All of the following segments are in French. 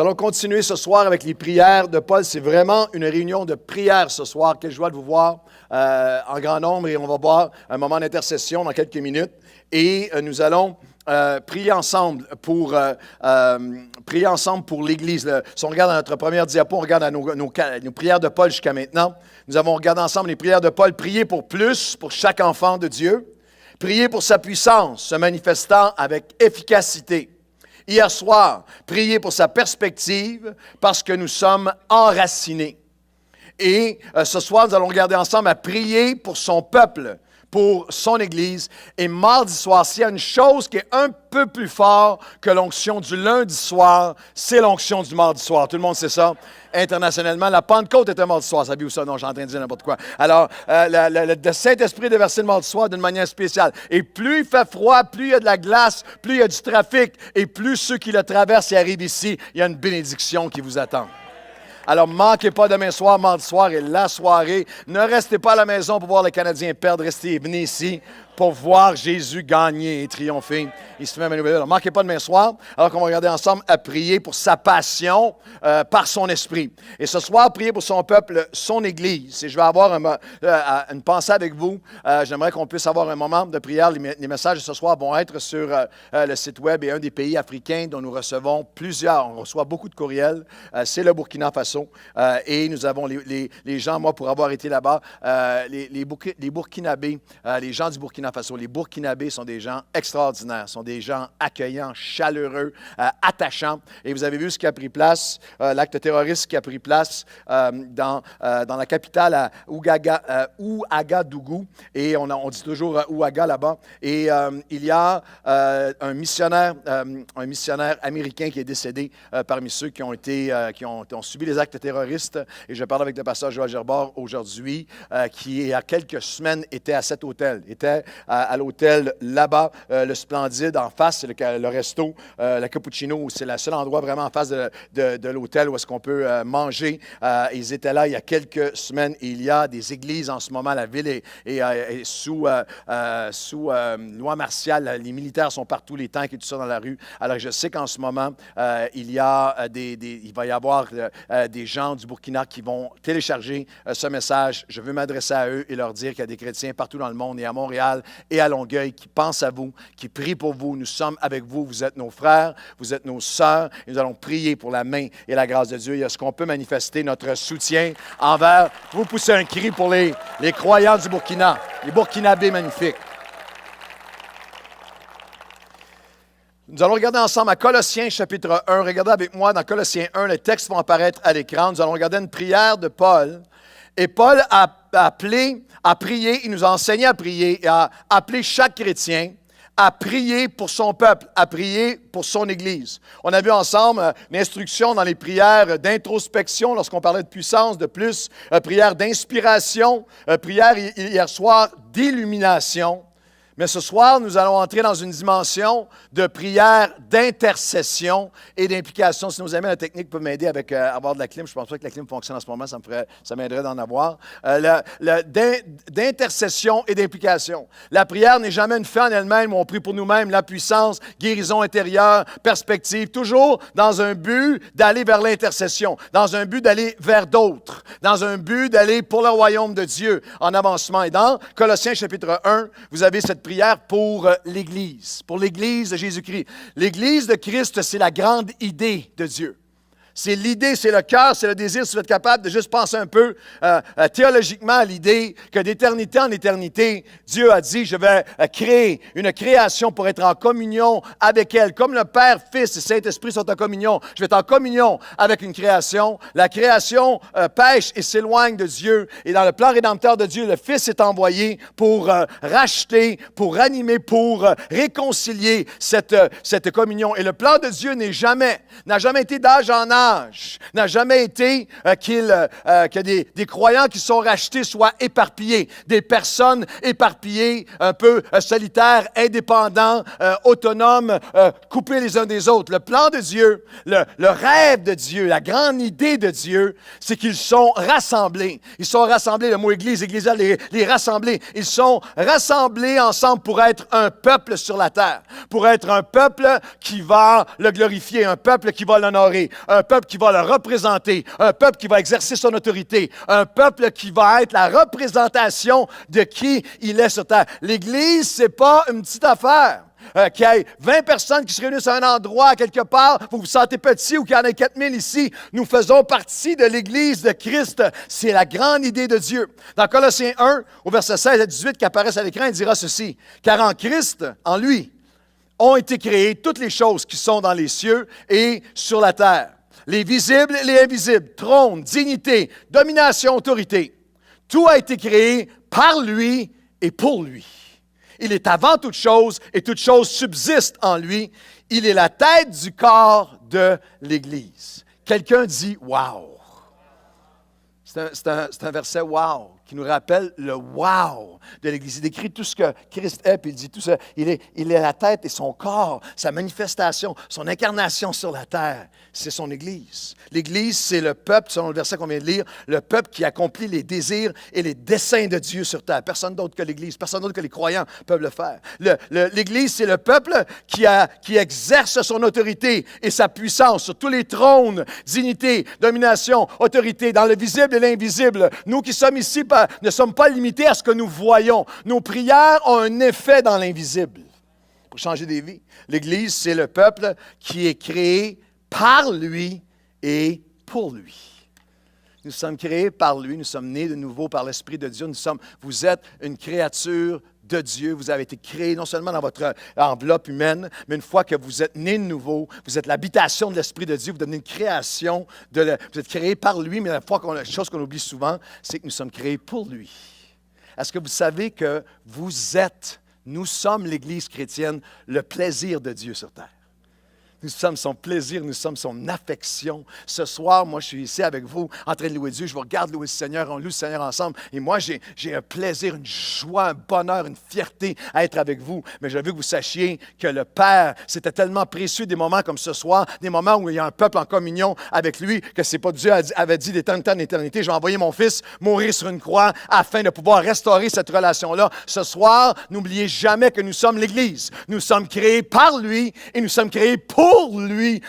allons continuer ce soir avec les prières de Paul. C'est vraiment une réunion de prière ce soir. Quelle joie de vous voir en grand nombre et on va voir un moment d'intercession dans quelques minutes. Et nous allons prier ensemble pour l'Église. Si on regarde à notre première diapo, on regarde à nos prières de Paul jusqu'à maintenant. Nous avons regardé ensemble les prières de Paul. Prier pour plus, pour chaque enfant de Dieu. Prier pour sa puissance, se manifestant avec efficacité. Hier soir, prier pour sa perspective parce que nous sommes enracinés. Et ce soir, nous allons regarder ensemble à prier pour son peuple, pour son Église. Et mardi soir, s'il y a une chose qui est un peu plus forte que l'onction du lundi soir, c'est l'onction du mardi soir. Tout le monde sait ça. Internationalement, la Pentecôte est un mardi soir. Saviez-vous ça? Non, je suis en train de dire n'importe quoi. Alors, le Saint-Esprit est déversé le mardi soir d'une manière spéciale. Et plus il fait froid, plus il y a de la glace, plus il y a du trafic, et plus ceux qui le traversent et arrivent ici, il y a une bénédiction qui vous attend. Alors, ne manquez pas demain soir, mardi soir et la soirée. Ne restez pas à la maison pour voir les Canadiens perdre. Venez ici pour voir Jésus gagner et triompher. Il se fait même une nouvelle. Alors, ne manquez pas demain soir, alors qu'on va regarder ensemble à prier pour sa passion par son esprit. Et ce soir, prier pour son peuple, son Église. Et je vais avoir une pensée avec vous. J'aimerais qu'on puisse avoir un moment de prière. Les messages de ce soir vont être sur le site web et un des pays africains dont nous recevons plusieurs. On reçoit beaucoup de courriels. C'est le Burkina Faso. Et nous avons les gens, moi, pour avoir été là-bas, les Burkinabés, les gens du Burkina Faso, les Burkinabés sont des gens extraordinaires, sont des gens accueillants, chaleureux, attachants. Et vous avez vu ce qui a pris place, l'acte terroriste qui a pris place dans la capitale à Ouagadougou. Et on dit toujours Ouaga là-bas. Et il y a un missionnaire américain qui est décédé parmi ceux qui ont subi les actes terroristes. Et je parle avec le pasteur Joël Gerbard aujourd'hui, qui, il y a quelques semaines, était à cet hôtel, était à l'hôtel là-bas, le Splendide, en face, c'est le resto, la Cappuccino, c'est le seul endroit vraiment en face de l'hôtel où est-ce qu'on peut manger. Ils étaient là il y a quelques semaines et il y a des églises en ce moment. La ville est sous loi martiale. Les militaires sont partout, les tanks et tout ça dans la rue. Alors je sais qu'en ce moment, il va y avoir des gens du Burkina qui vont télécharger ce message. Je veux m'adresser à eux et leur dire qu'il y a des chrétiens partout dans le monde et à Montréal et à Longueuil qui pensent à vous, qui prient pour vous. Nous sommes avec vous. Vous êtes nos frères, vous êtes nos sœurs et nous allons prier pour la main et la grâce de Dieu. Est-ce qu'on peut manifester notre soutien envers, vous poussez un cri pour les croyants du Burkina, les Burkinabés magnifiques. Nous allons regarder ensemble à Colossiens chapitre 1. Regardez avec moi dans Colossiens 1, les textes vont apparaître à l'écran. Nous allons regarder une prière de Paul. Et Paul a appelé à prier, il nous a enseigné à prier et a appelé chaque chrétien à prier pour son peuple, à prier pour son Église. On a vu ensemble l'instruction dans les prières d'introspection lorsqu'on parlait de puissance, de plus, prière d'inspiration, prière hier soir d'illumination. Mais ce soir, nous allons entrer dans une dimension de prière d'intercession et d'implication. Si nos amis la technique peuvent m'aider avec avoir de la clim, je ne pense pas que la clim fonctionne en ce moment, ça m'aiderait d'en avoir. D'intercession et d'implication. La prière n'est jamais une fin en elle-même où on prie pour nous-mêmes, la puissance, guérison intérieure, perspective, toujours dans un but d'aller vers l'intercession, dans un but d'aller vers d'autres, dans un but d'aller pour le royaume de Dieu en avancement. Et dans Colossiens chapitre 1, vous avez cette prière pour l'Église de Jésus-Christ. L'Église de Christ, c'est la grande idée de Dieu. C'est l'idée, c'est le cœur, c'est le désir, si vous êtes capable de juste penser un peu théologiquement à l'idée que d'éternité en éternité, Dieu a dit, je vais créer une création pour être en communion avec elle. Comme le Père, Fils et Saint-Esprit sont en communion, je vais être en communion avec une création. La création pêche et s'éloigne de Dieu. Et dans le plan rédempteur de Dieu, le Fils est envoyé pour racheter, pour ranimer, pour réconcilier cette communion. Et le plan de Dieu n'a jamais été d'âge en âge, n'a jamais été que des croyants qui sont rachetés soient éparpillés, des personnes éparpillées, un peu solitaires, indépendants, autonomes, coupés les uns des autres. Le plan de Dieu, le rêve de Dieu, la grande idée de Dieu, c'est qu'ils sont rassemblés. Ils sont rassemblés, le mot Église, les rassembler. Ils sont rassemblés ensemble pour être un peuple sur la terre, pour être un peuple qui va le glorifier, un peuple qui va l'honorer, un peuple qui va le représenter, un peuple qui va exercer son autorité, un peuple qui va être la représentation de qui il est sur terre. L'Église, c'est pas une petite affaire. Qu'il y ait 20 personnes qui se réunissent à un endroit, quelque part, vous vous sentez petit ou qu'il y en ait 4000 ici. Nous faisons partie de l'Église de Christ. C'est la grande idée de Dieu. Dans Colossiens 1, au verset 16 à 18 qui apparaissent à l'écran, il dira ceci. « Car en Christ, en lui, ont été créées toutes les choses qui sont dans les cieux et sur la terre. Les visibles et les invisibles, trône, dignité, domination, autorité. Tout a été créé par lui et pour lui. Il est avant toute chose et toute chose subsiste en lui. Il est la tête du corps de l'Église. » Quelqu'un dit « Wow ». C'est un verset « Wow » qui nous rappelle le « wow » de l'Église. Il décrit tout ce que Christ est, puis il dit tout ça. Il est la tête et son corps, sa manifestation, son incarnation sur la terre. C'est son Église. L'Église, c'est le peuple, selon le verset qu'on vient de lire, le peuple qui accomplit les désirs et les desseins de Dieu sur terre. Personne d'autre que l'Église, personne d'autre que les croyants peuvent le faire. L'Église, c'est le peuple qui exerce son autorité et sa puissance sur tous les trônes, dignité, domination, autorité, dans le visible et l'invisible. Nous qui sommes ici ne sommes pas limités à ce que nous voyons. Nos prières ont un effet dans l'invisible pour changer des vies. L'Église, c'est le peuple qui est créé par lui et pour lui. Nous sommes créés par lui, nous sommes nés de nouveau par l'Esprit de Dieu. Vous êtes une créature de Dieu. Vous avez été créé non seulement dans votre enveloppe humaine, mais une fois que vous êtes né de nouveau, vous êtes l'habitation de l'Esprit de Dieu, vous devenez une création, vous êtes créé par lui, mais la chose qu'on oublie souvent, c'est que nous sommes créés pour lui. Est-ce que vous savez que nous sommes l'Église chrétienne, le plaisir de Dieu sur terre? Nous sommes son plaisir, nous sommes son affection. Ce soir, moi, je suis ici avec vous, en train de louer Dieu. Je vous regarde louer le Seigneur, on loue le Seigneur ensemble. Et moi, j'ai un plaisir, une joie, un bonheur, une fierté à être avec vous. Mais je veux que vous sachiez que le Père, c'était tellement précieux des moments comme ce soir, des moments où il y a un peuple en communion avec lui, que c'est pas Dieu avait dit d'éternité en éternité, je vais envoyer mon Fils mourir sur une croix afin de pouvoir restaurer cette relation-là. Ce soir, n'oubliez jamais que nous sommes l'Église. Nous sommes créés par lui et nous sommes créés pour lui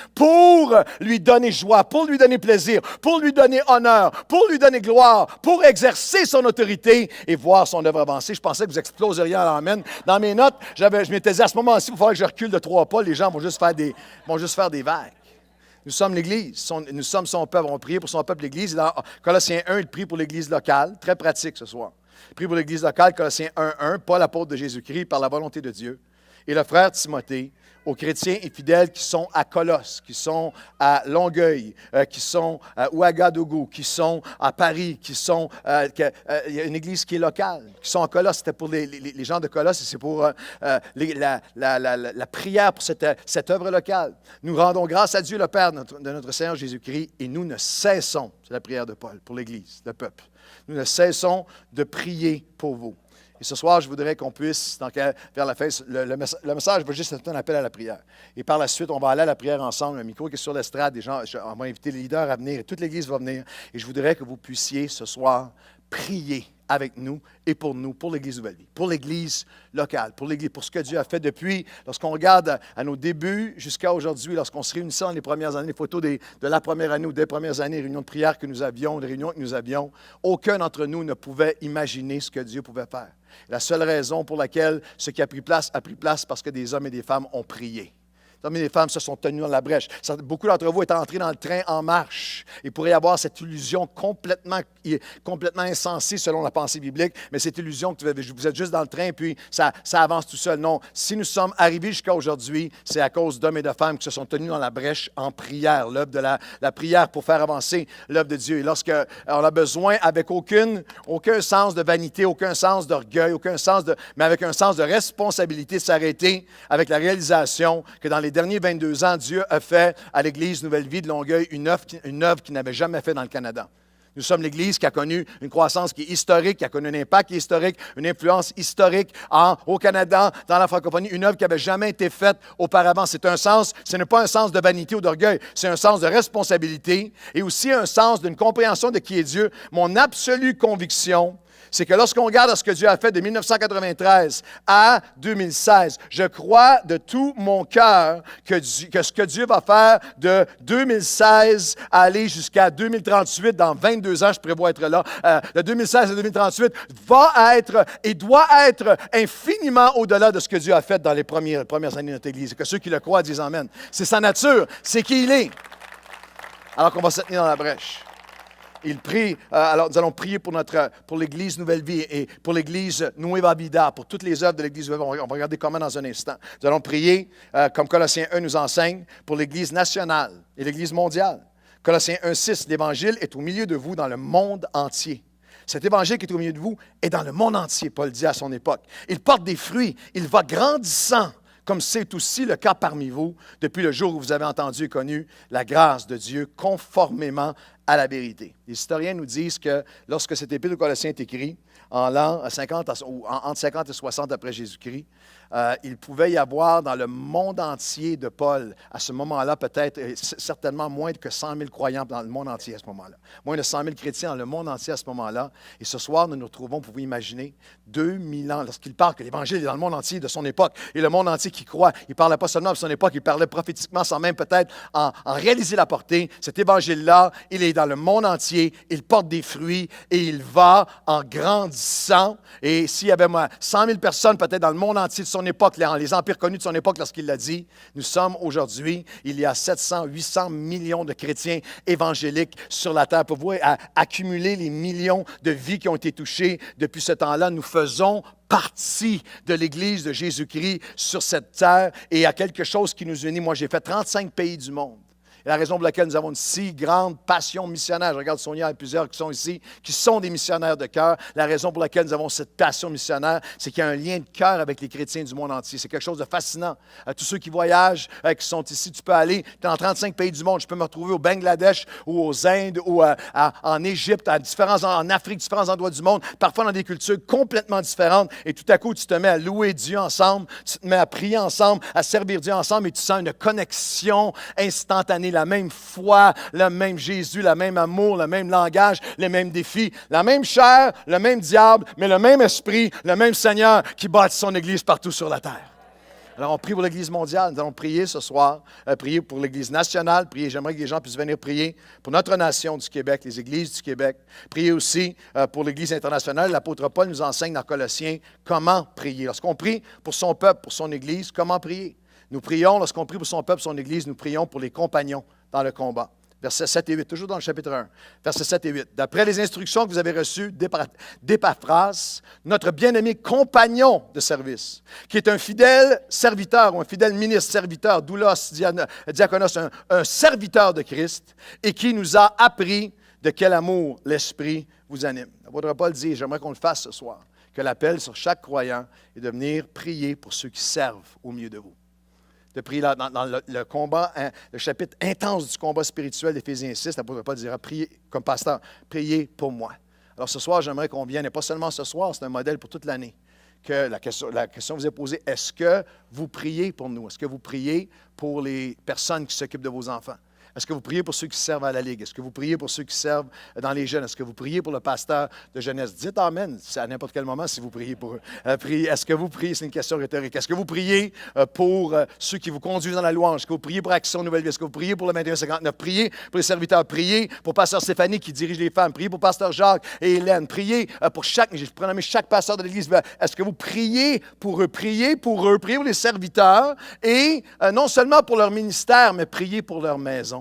donner joie, pour lui donner plaisir, pour lui donner honneur, pour lui donner gloire, pour exercer son autorité et voir son œuvre avancer. Je pensais que vous exploseriez en l'amen. Dans mes notes, je m'étais dit à ce moment-ci, il faudrait que je recule de 3 pas, les gens vont juste faire des vagues. Nous sommes l'Église, nous sommes son peuple, on va prier pour son peuple, l'Église. Dans Colossiens 1, il prie pour l'Église locale, très pratique ce soir. Il prie pour l'Église locale, Colossiens 1, Paul, l'apôtre de Jésus-Christ, par la volonté de Dieu. Et le frère Timothée, aux chrétiens et fidèles qui sont à Colosse, qui sont à Longueuil, qui sont à Ouagadougou, qui sont à Paris, qui sont... il y a une église qui est locale, qui sont à Colosse. C'était pour les gens de Colosse et c'est pour la prière pour cette œuvre locale. Nous rendons grâce à Dieu, le Père de notre Seigneur Jésus-Christ, et nous ne cessons, c'est la prière de Paul, pour l'Église, le peuple. Nous ne cessons de prier pour vous. Et ce soir, je voudrais qu'on puisse, vers la fin, le message va juste être un appel à la prière. Et par la suite, on va aller à la prière ensemble. Le micro qui est sur l'estrade, on va inviter les leaders à venir et toute l'Église va venir. Et je voudrais que vous puissiez ce soir prier avec nous et pour nous, pour l'Église Nouvelle Vie, pour l'Église locale, pour l'Église, pour ce que Dieu a fait depuis, lorsqu'on regarde à nos débuts jusqu'à aujourd'hui, lorsqu'on se réunissait dans les premières années, les photos de la première année ou des premières années, les réunions de prière que nous avions, les réunions que nous avions, aucun d'entre nous ne pouvait imaginer ce que Dieu pouvait faire. La seule raison pour laquelle ce qui a pris place parce que des hommes et des femmes ont prié. Les hommes et les femmes se sont tenus dans la brèche. Beaucoup d'entre vous étaient entrés dans le train en marche. Il pourrait y avoir cette illusion complètement insensée selon la pensée biblique, mais cette illusion que vous êtes juste dans le train puis ça avance tout seul. Non, si nous sommes arrivés jusqu'à aujourd'hui, c'est à cause d'hommes et de femmes qui se sont tenus dans la brèche en prière, l'œuvre de la prière pour faire avancer l'œuvre de Dieu. Et lorsqu'on a besoin, avec aucun sens de vanité, aucun sens d'orgueil, mais avec un sens de responsabilité, de s'arrêter avec la réalisation que dans les derniers 22 ans, Dieu a fait à l'Église Nouvelle Vie de Longueuil une œuvre qu'il n'avait jamais fait dans le Canada. Nous sommes l'Église qui a connu une croissance qui est historique, qui a connu un impact qui est historique, une influence historique au Canada, dans la francophonie, une œuvre qui n'avait jamais été faite auparavant. Ce n'est pas un sens de vanité ou d'orgueil, c'est un sens de responsabilité et aussi un sens d'une compréhension de qui est Dieu. Mon absolue conviction, c'est que lorsqu'on regarde à ce que Dieu a fait de 1993 à 2016, je crois de tout mon cœur que ce que Dieu va faire de 2016 à aller jusqu'à 2038, dans 22 ans, je prévois être là, de 2016 à 2038, va être et doit être infiniment au-delà de ce que Dieu a fait dans les premières années de notre Église. Que ceux qui le croient disent Amen. C'est sa nature, c'est qui il est. Alors qu'on va se tenir dans la brèche. Il prie, alors nous allons prier pour l'Église Nouvelle Vie et pour l'Église Nueva Vida, pour toutes les œuvres de l'Église Nouvelle Vie. On va regarder comment dans un instant. Nous allons prier, comme Colossiens 1 nous enseigne, pour l'Église nationale et l'Église mondiale. Colossiens 1,6, l'Évangile est au milieu de vous dans le monde entier. Cet évangile qui est au milieu de vous est dans le monde entier, Paul dit à son époque. Il porte des fruits, il va grandissant, comme c'est aussi le cas parmi vous, depuis le jour où vous avez entendu et connu la grâce de Dieu conformément à la vérité. Les historiens nous disent que lorsque cet épître aux Colossiens est écrit, en l'an 50, entre 50 et 60 après Jésus-Christ, il pouvait y avoir dans le monde entier de Paul, à ce moment-là, peut-être, certainement moins que 100 000 croyants dans le monde entier à ce moment-là. Moins de 100 000 chrétiens dans le monde entier à ce moment-là. Et ce soir, nous nous retrouvons, pour vous imaginer, 2000 ans, lorsqu'il parle que l'Évangile est dans le monde entier de son époque, et le monde entier qui croit, il ne parlait pas seulement de son époque, il parlait prophétiquement sans même peut-être en réaliser la portée. Cet Évangile-là, il est dans le monde entier, il porte des fruits, et il va en grandissant. Et s'il y avait 100 000 personnes peut-être dans le monde entier de son époque, les empires connus de son époque lorsqu'il l'a dit, nous sommes aujourd'hui, il y a 700, 800 millions de chrétiens évangéliques sur la terre. Pour vous accumuler les millions de vies qui ont été touchées depuis ce temps-là, nous faisons partie de l'Église de Jésus-Christ sur cette terre et il y a quelque chose qui nous unit. Moi, j'ai fait 35 pays du monde. Et la raison pour laquelle nous avons une si grande passion missionnaire, je regarde Sonia et plusieurs qui sont ici, qui sont des missionnaires de cœur. La raison pour laquelle nous avons cette passion missionnaire, c'est qu'il y a un lien de cœur avec les chrétiens du monde entier. C'est quelque chose de fascinant. Tous ceux qui voyagent, qui sont ici, tu peux aller dans 35 pays du monde. Je peux me retrouver au Bangladesh ou aux Indes ou en Égypte, en Afrique, différents endroits du monde, parfois dans des cultures complètement différentes. Et tout à coup, tu te mets à louer Dieu ensemble, tu te mets à prier ensemble, à servir Dieu ensemble et tu sens une connexion instantanée. La même foi, le même Jésus, le même amour, le même langage, les mêmes défis, la même chair, le même diable, mais le même esprit, le même Seigneur qui bâtit son Église partout sur la terre. Alors, on prie pour l'Église mondiale. Nous allons prier ce soir, prier pour l'Église nationale. J'aimerais que les gens puissent venir prier pour notre nation du Québec, les églises du Québec. Prier aussi pour l'Église internationale. L'apôtre Paul nous enseigne dans Colossiens comment prier. Lorsqu'on prie pour son peuple, pour son Église, comment prier? Nous prions, lorsqu'on prie pour son peuple, son Église, nous prions pour les compagnons dans le combat. Versets 7 et 8, toujours dans le chapitre 1. Versets 7 et 8. D'après les instructions que vous avez reçues d'Épaphras, notre bien-aimé compagnon de service, qui est un fidèle serviteur ou un fidèle ministre, serviteur, doulos, diaconos, un serviteur de Christ, et qui nous a appris de quel amour l'Esprit vous anime. L'apôtre Paul dit, j'aimerais qu'on le fasse ce soir, que l'appel sur chaque croyant est de venir prier pour ceux qui servent au milieu de vous. De prier dans le combat, le chapitre intense du combat spirituel d'Éphésiens 6, l'apôtre Paul dira, priez comme pasteur, priez pour moi. Alors ce soir, j'aimerais qu'on vienne, et pas seulement ce soir, c'est un modèle pour toute l'année, que la question vous est posée, est-ce que vous priez pour nous? Est-ce que vous priez pour les personnes qui s'occupent de vos enfants? Est-ce que vous priez pour ceux qui servent à la Ligue? Est-ce que vous priez pour ceux qui servent dans les jeunes? Est-ce que vous priez pour le pasteur de jeunesse? Dites Amen à n'importe quel moment si vous priez pour eux. Est-ce que vous priez? C'est une question rhétorique. Est-ce que vous priez pour ceux qui vous conduisent dans la louange? Est-ce que vous priez pour Action Nouvelle Vie? Est-ce que vous priez pour le 2159? Priez pour les serviteurs. Priez pour pasteur Stéphanie qui dirige les femmes. Priez pour pasteur Jacques et Hélène. Priez pour je pourrais nommer chaque pasteur de l'Église. Est-ce que vous priez pour eux? Priez pour eux. Priez pour les serviteurs et non seulement pour leur ministère, mais priez pour leur maison.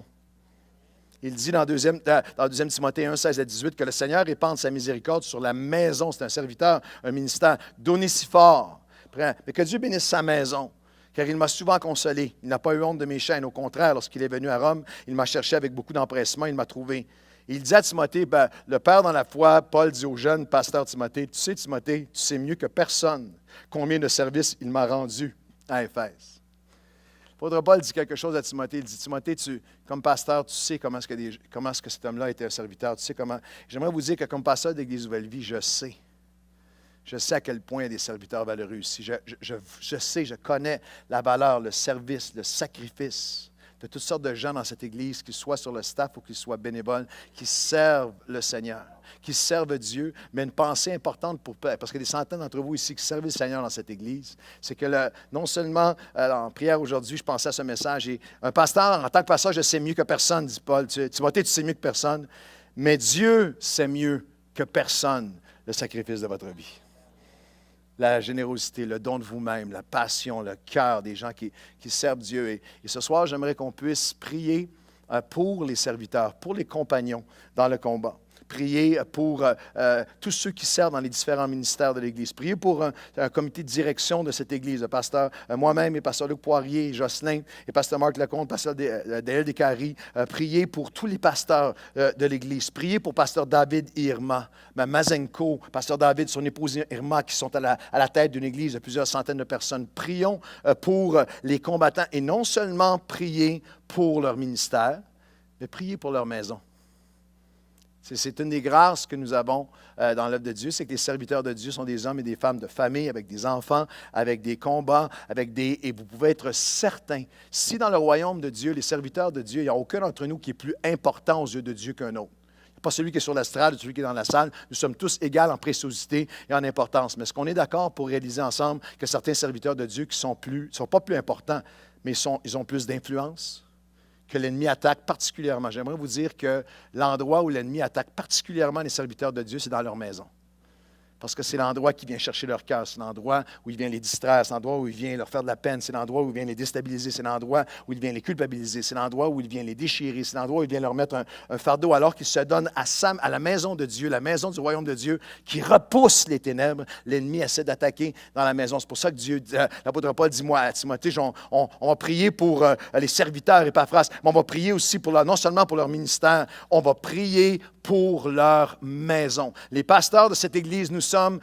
Il dit dans 2 Timothée 1, 16 à 18 que le Seigneur répande sa miséricorde sur la maison. C'est un serviteur, un ministère d'Onésiphore. Mais que Dieu bénisse sa maison, car il m'a souvent consolé. Il n'a pas eu honte de mes chaînes. Au contraire, lorsqu'il est venu à Rome, il m'a cherché avec beaucoup d'empressement. Il m'a trouvé. Et il dit à Timothée, le Père dans la foi, Paul dit au jeune pasteur Timothée, tu sais Timothée, tu sais mieux que personne combien de services il m'a rendu à Éphèse. L'apôtre Paul dit quelque chose à Timothée. Il dit, Timothée, comme pasteur, tu sais comment est-ce que cet homme-là était un serviteur. Tu sais comment. J'aimerais vous dire que comme pasteur d'Église Nouvelle Vie, je sais. Je sais à quel point il y a des serviteurs valeureux ici. Je sais, je connais la valeur, le service, le sacrifice de toutes sortes de gens dans cette Église, qu'ils soient sur le staff ou qu'ils soient bénévoles, qui servent le Seigneur, qui servent Dieu. Mais une pensée importante, parce qu'il y a des centaines d'entre vous ici qui servent le Seigneur dans cette Église, c'est que non seulement en prière aujourd'hui, je pensais à ce message, et un pasteur, en tant que pasteur, je sais mieux que personne, dit Paul. Timothée, tu sais mieux que personne, mais Dieu sait mieux que personne le sacrifice de votre vie. La générosité, le don de vous-même, la passion, le cœur des gens qui servent Dieu. Et ce soir, j'aimerais qu'on puisse prier pour les serviteurs, pour les compagnons dans le combat. Prier pour tous ceux qui servent dans les différents ministères de l'Église. Prier pour un comité de direction de cette Église. Le pasteur moi-même et pasteur Luc Poirier, Jocelyn et pasteur Marc Lecomte, pasteur Daniel Descaries. Prier pour tous les pasteurs de l'Église. Prier pour pasteur David et Irma, Mazenko, pasteur David, son épouse Irma, qui sont à la tête d'une Église de plusieurs centaines de personnes. Prions pour les combattants et non seulement prier pour leur ministère, mais prier pour leur maison. C'est une des grâces que nous avons dans l'œuvre de Dieu, c'est que les serviteurs de Dieu sont des hommes et des femmes de famille, avec des enfants, avec des combats, et vous pouvez être certains, si dans le royaume de Dieu, les serviteurs de Dieu, il n'y a aucun d'entre nous qui est plus important aux yeux de Dieu qu'un autre. Pas celui qui est sur l'estrade, celui qui est dans la salle. Nous sommes tous égaux en préciosité et en importance. Mais est-ce qu'on est d'accord pour réaliser ensemble que certains serviteurs de Dieu qui sont pas plus importants, mais ils ont plus d'influence? Que l'ennemi attaque particulièrement. J'aimerais vous dire que l'endroit où l'ennemi attaque particulièrement les serviteurs de Dieu, c'est dans leur maison. Parce que c'est l'endroit qui vient chercher leur cœur, c'est l'endroit où il vient les distraire, c'est l'endroit où il vient leur faire de la peine, c'est l'endroit où il vient les déstabiliser, c'est l'endroit où il vient les culpabiliser, c'est l'endroit où il vient les déchirer, c'est l'endroit où il vient leur mettre un fardeau alors qu'ils se donnent à la maison de Dieu, la maison du royaume de Dieu, qui repousse les ténèbres. L'ennemi essaie d'attaquer dans la maison. C'est pour ça que Dieu, l'apôtre Paul dit, moi, à Timothée, on va prier pour les serviteurs Épaphras, mais on va prier aussi non seulement pour leur ministère, on va prier pour leur maison. Les pasteurs de cette Église, nous sommes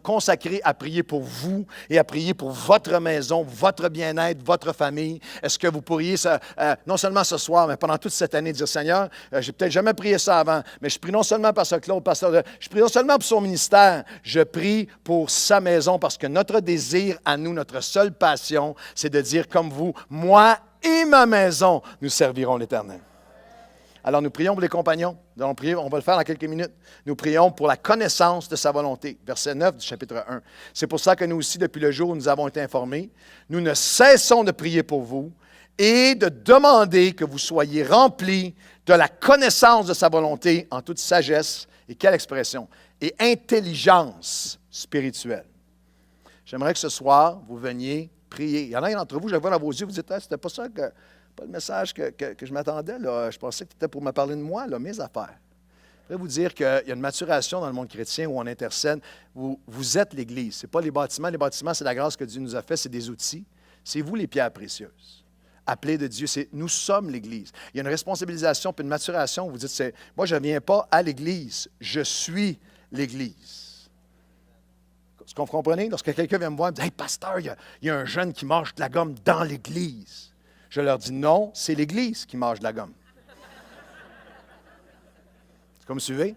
consacrés à prier pour vous et à prier pour votre maison, votre bien-être, votre famille. Est-ce que vous pourriez, non seulement ce soir, mais pendant toute cette année, dire, Seigneur, j'ai peut-être jamais prié ça avant, mais je prie non seulement pour Pasteur Claude, je prie non seulement pour son ministère, je prie pour sa maison, parce que notre désir à nous, notre seule passion, c'est de dire comme vous, moi et ma maison, nous servirons l'Éternel. Alors, nous prions pour les compagnons. Nous allons prier, on va le faire dans quelques minutes. Nous prions pour la connaissance de sa volonté. Verset 9 du chapitre 1. C'est pour ça que nous aussi, depuis le jour où nous avons été informés, nous ne cessons de prier pour vous et de demander que vous soyez remplis de la connaissance de sa volonté en toute sagesse, et quelle expression, et intelligence spirituelle. J'aimerais que ce soir, vous veniez prier. Il y en a d'entre vous, je vois dans vos yeux, vous dites, c'était pas ça pas le message que je m'attendais. Là. Je pensais que tu étais pour me parler de moi, là, mes affaires. Je voudrais vous dire qu'il y a une maturation dans le monde chrétien où on intercède. Vous êtes l'Église. Ce n'est pas les bâtiments. Les bâtiments, c'est la grâce que Dieu nous a fait. C'est des outils. C'est vous les pierres précieuses. Appelées de Dieu. Nous sommes l'Église. Il y a une responsabilisation puis une maturation. Vous dites, moi, je ne viens pas à l'Église. Je suis l'Église. Est-ce que vous comprenez? Lorsque quelqu'un vient me voir et me dit, « Hey, pasteur, il y a un jeune qui mange de la gomme dans l'Église. » Je leur dis non, c'est l'Église qui mange de la gomme. C'est comme vous suivez?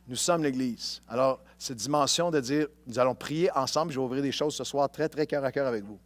Nous sommes l'Église. Alors, cette dimension de dire, nous allons prier ensemble, je vais ouvrir des choses ce soir très, très cœur à cœur avec vous.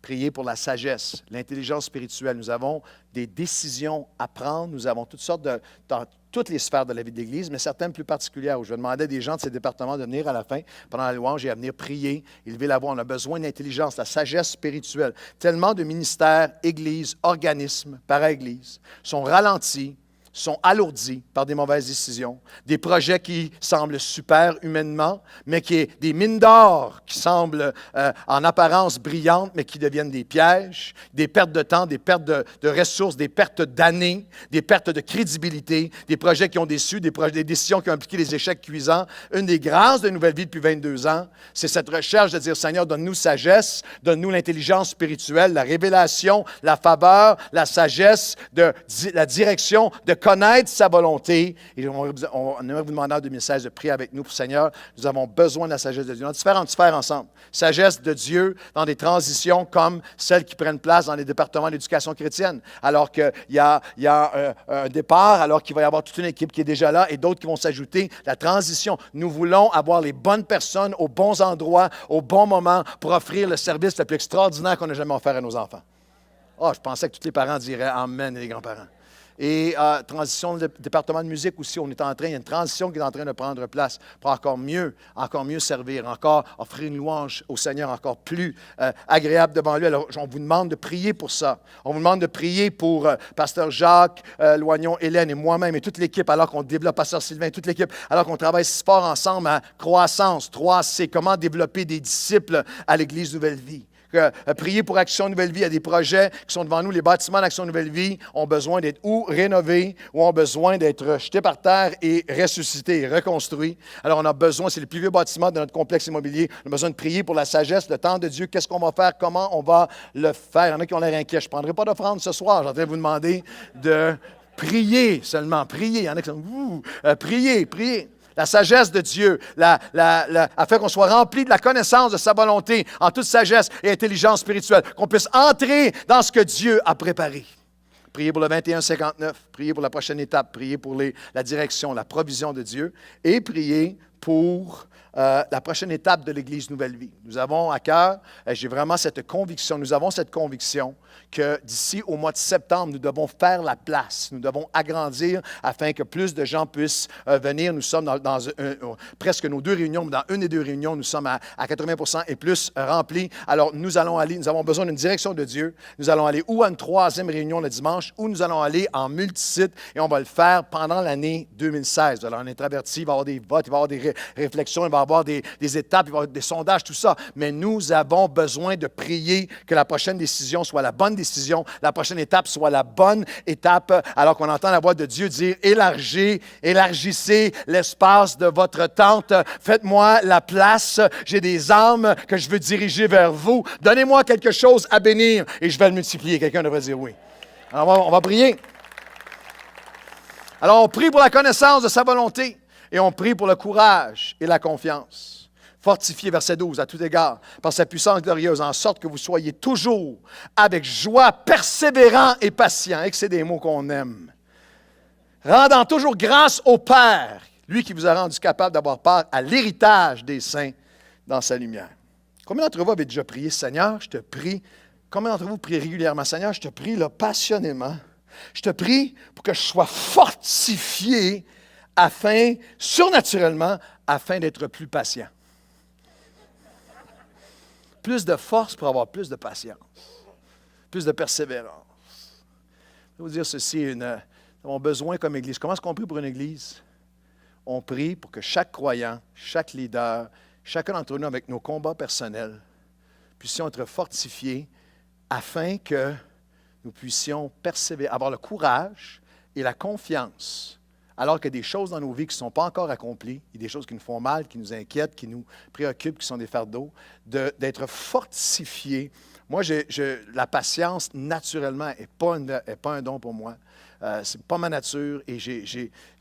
Prier pour la sagesse, l'intelligence spirituelle. Nous avons des décisions à prendre. Nous avons toutes sortes dans toutes les sphères de la vie de l'Église, mais certaines plus particulières où je vais demander à des gens de ces départements de venir à la fin, pendant la louange, et à venir prier, élever la voix. On a besoin d'intelligence, la sagesse spirituelle. Tellement de ministères, églises, organismes, para-églises sont ralentis, sont alourdis par des mauvaises décisions, des projets qui semblent super humainement, mais qui est des mines d'or qui semblent en apparence brillantes, mais qui deviennent des pièges, des pertes de temps, des pertes de ressources, des pertes d'années, des pertes de crédibilité, des projets qui ont déçu, des décisions qui ont impliqué des échecs cuisants. Une des grâces de Nouvelle Vie depuis 22 ans, c'est cette recherche de dire, Seigneur, donne-nous sagesse, donne-nous l'intelligence spirituelle, la révélation, la faveur, la sagesse, la direction, de connaître sa volonté. Et on aimerait vous demander en 2016 de prier avec nous pour Seigneur. Nous avons besoin de la sagesse de Dieu. Dans différentes sphères ensemble. Sagesse de Dieu dans des transitions comme celles qui prennent place dans les départements d'éducation chrétienne. Alors qu'il y a un départ, alors qu'il va y avoir toute une équipe qui est déjà là et d'autres qui vont s'ajouter. La transition. Nous voulons avoir les bonnes personnes aux bons endroits, au bon moment pour offrir le service le plus extraordinaire qu'on ait jamais offert à nos enfants. Ah, je pensais que tous les parents diraient Amen, les grands-parents. Et transition de département de musique aussi, il y a une transition qui est en train de prendre place pour encore mieux servir, encore offrir une louange au Seigneur encore plus agréable devant lui. Alors, on vous demande de prier pour ça. On vous demande de prier pour Pasteur Jacques, Loignon, Hélène et moi-même et toute l'équipe, alors qu'on développe, Pasteur Sylvain et toute l'équipe, alors qu'on travaille si fort ensemble à croissance. 3C, comment développer des disciples à l'Église Nouvelle Vie. Prier pour Action Nouvelle Vie. Il y a des projets qui sont devant nous. Les bâtiments d'Action Nouvelle Vie ont besoin d'être ou rénovés ou ont besoin d'être jetés par terre et ressuscités, reconstruits. Alors, on a besoin, c'est les plus vieux bâtiments de notre complexe immobilier. On a besoin de prier pour la sagesse, le temps de Dieu. Qu'est-ce qu'on va faire? Comment on va le faire? Il y en a qui ont l'air inquiets. Je ne prendrai pas d'offrande ce soir. Je suis en train de vous demander de prier seulement. Prier. Il y en a qui sont prier. La sagesse de Dieu, afin qu'on soit rempli de la connaissance de sa volonté en toute sagesse et intelligence spirituelle, qu'on puisse entrer dans ce que Dieu a préparé. Priez pour le 21-59, priez pour la prochaine étape, priez pour la direction, la provision de Dieu et priez pour la prochaine étape de l'Église Nouvelle Vie. Nous avons à cœur, j'ai vraiment nous avons cette conviction que d'ici au mois de septembre, nous devons faire la place, nous devons agrandir afin que plus de gens puissent venir. Nous sommes dans presque nos 2 réunions, mais dans une des 2 réunions, nous sommes à 80% et plus remplis. Alors, nous avons besoin d'une direction de Dieu. Nous allons aller ou à une 3e réunion le dimanche, ou nous allons aller en multisite et on va le faire pendant l'année 2016. Alors, on est averti, il va y avoir des votes, il va y avoir des réflexions, il va y avoir des étapes, il va y avoir des sondages, tout ça. Mais nous avons besoin de prier que la prochaine décision soit la bonne décision, la prochaine étape soit la bonne étape, alors qu'on entend la voix de Dieu dire « élargissez l'espace de votre tente, faites-moi la place, j'ai des âmes que je veux diriger vers vous, donnez-moi quelque chose à bénir et je vais le multiplier. » Quelqu'un devrait dire oui. Alors, on va prier. Alors, on prie pour la connaissance de sa volonté et on prie pour le courage et la confiance. Fortifié, verset 12, à tout égard, par sa puissance glorieuse, en sorte que vous soyez toujours avec joie, persévérant et patient. Et que c'est des mots qu'on aime. Rendant toujours grâce au Père, lui qui vous a rendu capable d'avoir part à l'héritage des saints dans sa lumière. Combien d'entre vous avez déjà prié, Seigneur, je te prie? Combien d'entre vous priez régulièrement, Seigneur, je te prie là, passionnément. Je te prie pour que je sois fortifié surnaturellement, afin d'être plus patient. Plus de force pour avoir plus de patience, plus de persévérance. Je vais vous dire ceci, nous avons besoin comme Église. Comment est-ce qu'on prie pour une Église? On prie pour que chaque croyant, chaque leader, chacun d'entre nous avec nos combats personnels, puissions être fortifiés afin que nous puissions persévérer, avoir le courage et la confiance, alors qu'il y a des choses dans nos vies qui ne sont pas encore accomplies, il y a des choses qui nous font mal, qui nous inquiètent, qui nous préoccupent, qui sont des fardeaux, d'être fortifiés. Moi, la patience, naturellement, n'est pas un don pour moi. Ce n'est pas ma nature et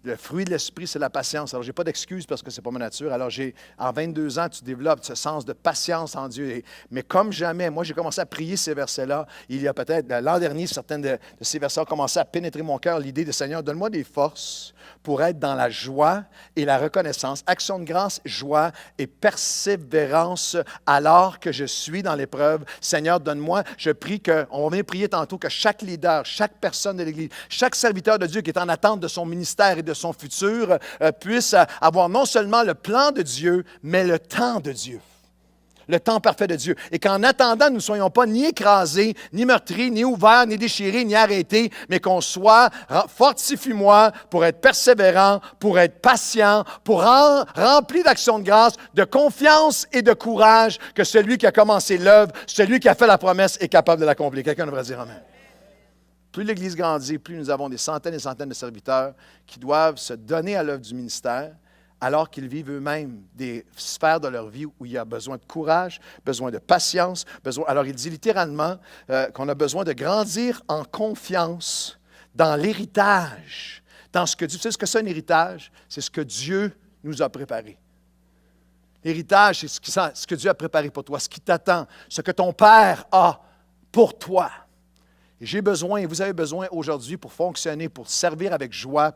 le fruit de l'esprit, c'est la patience. Alors, je n'ai pas d'excuse parce que ce n'est pas ma nature. Alors, en 22 ans, tu développes ce sens de patience en Dieu. Mais comme jamais, moi, j'ai commencé à prier ces versets-là. Il y a peut-être, l'an dernier, certains de ces versets ont commencé à pénétrer mon cœur, l'idée de Seigneur, donne-moi des forces pour être dans la joie et la reconnaissance. Action de grâce, joie et persévérance alors que je suis dans l'épreuve. Seigneur, donne-moi, je prie on va venir prier tantôt, que chaque leader, chaque personne de l'Église, chaque serviteur de Dieu qui est en attente de son ministère et de son futur puisse avoir non seulement le plan de Dieu, mais le temps de Dieu. Le temps parfait de Dieu. Et qu'en attendant, nous ne soyons pas ni écrasés, ni meurtris, ni ouverts, ni déchirés, ni arrêtés, mais qu'on soit, fortifie-moi pour être persévérant, pour être patient, pour rempli d'actions de grâce, de confiance et de courage que celui qui a commencé l'œuvre, celui qui a fait la promesse est capable de l'accomplir. Quelqu'un devrait dire Amen. Plus l'Église grandit, plus nous avons des centaines et des centaines de serviteurs qui doivent se donner à l'œuvre du ministère, alors qu'ils vivent eux-mêmes des sphères de leur vie où il y a besoin de courage, besoin de patience. Alors, il dit littéralement qu'on a besoin de grandir en confiance dans l'héritage, dans ce que Dieu... Tu sais ce que c'est un héritage? C'est ce que Dieu nous a préparé. L'héritage, c'est ce que Dieu a préparé pour toi, ce qui t'attend, ce que ton Père a pour toi. Et j'ai besoin, et vous avez besoin aujourd'hui pour fonctionner, pour servir avec joie,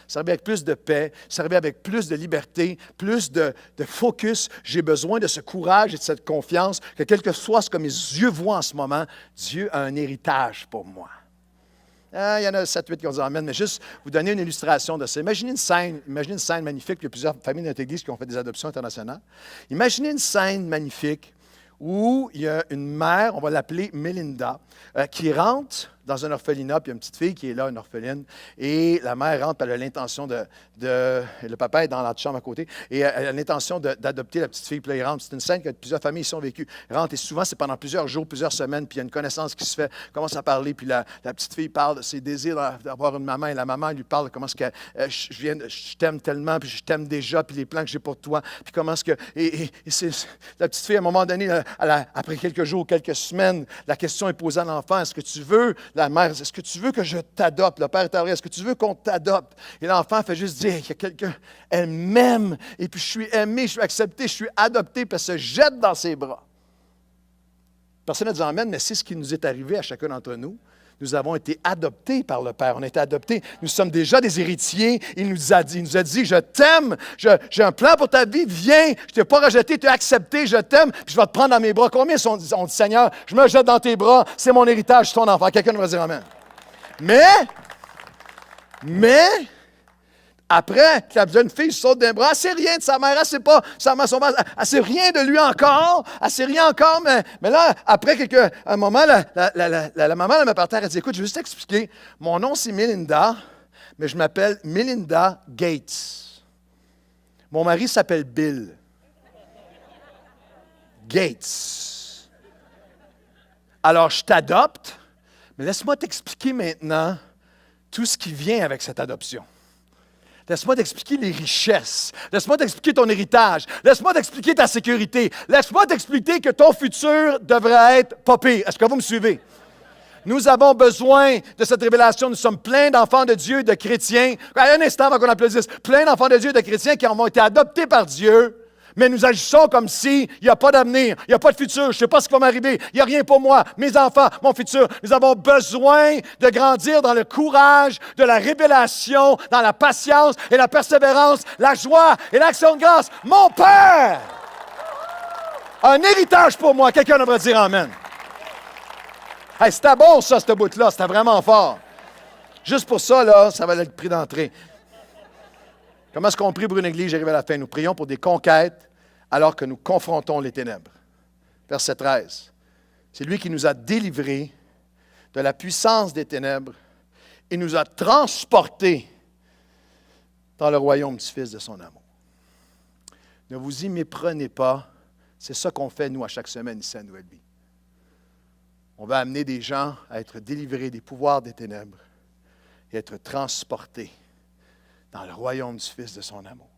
servir avec plus de paix, servir avec plus de liberté, plus de focus. J'ai besoin de ce courage et de cette confiance que quel que soit ce que mes yeux voient en ce moment, Dieu a un héritage pour moi. Il y en a 7-8 qui ont dit Amen, mais juste vous donner une illustration de ça. Imaginez une scène magnifique. Il y a plusieurs familles de notre Église qui ont fait des adoptions internationales. Imaginez une scène magnifique où il y a une mère, on va l'appeler Melinda, qui rentre dans un orphelinat, puis il y a une petite fille qui est là, une orpheline, et la mère rentre, puis elle a l'intention le papa est dans la chambre à côté, et elle a l'intention d'adopter la petite fille, puis là, il rentre. C'est une scène que plusieurs familles ici ont vécue. Elle rentre, et souvent, c'est pendant plusieurs jours, plusieurs semaines, puis il y a une connaissance qui se fait, commence à parler, puis la petite fille parle de ses désirs d'avoir une maman, et la maman lui parle de comment est-ce que je t'aime tellement, puis je t'aime déjà, puis les plans que j'ai pour toi, puis comment est-ce que... Et la petite fille, à un moment donné, après quelques jours, quelques semaines, la question est posée à l'enfant, est-ce que tu veux, la mère, est-ce que tu veux que je t'adopte? Le père est arrivé, est-ce que tu veux qu'on t'adopte? Et l'enfant fait juste dire, il y a quelqu'un, elle m'aime, et puis je suis aimé, je suis accepté, je suis adopté, puis elle se jette dans ses bras. Personne ne dit Amen, mais c'est ce qui nous est arrivé à chacun d'entre nous. Nous avons été adoptés par le Père. On a été adoptés. Nous sommes déjà des héritiers. Il nous a dit, je t'aime, j'ai un plan pour ta vie, viens, je ne t'ai pas rejeté, tu as accepté, je t'aime, puis je vais te prendre dans mes bras. Combien on dit, Seigneur, je me jette dans tes bras, c'est mon héritage, je suis ton enfant. Quelqu'un va dire Amen. Mais, après que la jeune fille saute d'un bras, elle ne sait rien de sa mère, elle ne sait pas, elle ne sait rien de lui encore, mais là, après un moment, la maman elle me part terre, elle dit, écoute, je vais juste t'expliquer, mon nom c'est Melinda, mais je m'appelle Melinda Gates. Mon mari s'appelle Bill Gates. Alors, je t'adopte, mais laisse-moi t'expliquer maintenant tout ce qui vient avec cette adoption. Laisse-moi t'expliquer les richesses. Laisse-moi t'expliquer ton héritage. Laisse-moi t'expliquer ta sécurité. Laisse-moi t'expliquer que ton futur devrait être pas pire. Est-ce que vous me suivez? Nous avons besoin de cette révélation. Nous sommes pleins d'enfants de Dieu, de chrétiens. Un instant avant qu'on applaudisse. Pleins d'enfants de Dieu, de chrétiens qui ont été adoptés par Dieu. Mais nous agissons comme s'il n'y a pas d'avenir, il n'y a pas de futur, je ne sais pas ce qui va m'arriver, il n'y a rien pour moi, mes enfants, mon futur. Nous avons besoin de grandir dans le courage, de la révélation, dans la patience et la persévérance, la joie et l'action de grâce. Mon Père a un héritage pour moi. Quelqu'un devrait dire Amen. Hey, c'était bon ça, ce bout-là, c'était vraiment fort. Juste pour ça, là, ça va être le prix d'entrée. Comment est-ce qu'on prie pour une église? J'arrive à la fin. Nous prions pour des conquêtes alors que nous confrontons les ténèbres. Verset 13. C'est lui qui nous a délivrés de la puissance des ténèbres et nous a transportés dans le royaume du Fils de son amour. Ne vous y méprenez pas. C'est ça qu'on fait, nous, à chaque semaine ici à Nouvelle Vie. On va amener des gens à être délivrés des pouvoirs des ténèbres et être transportés dans le royaume du Fils de son amour.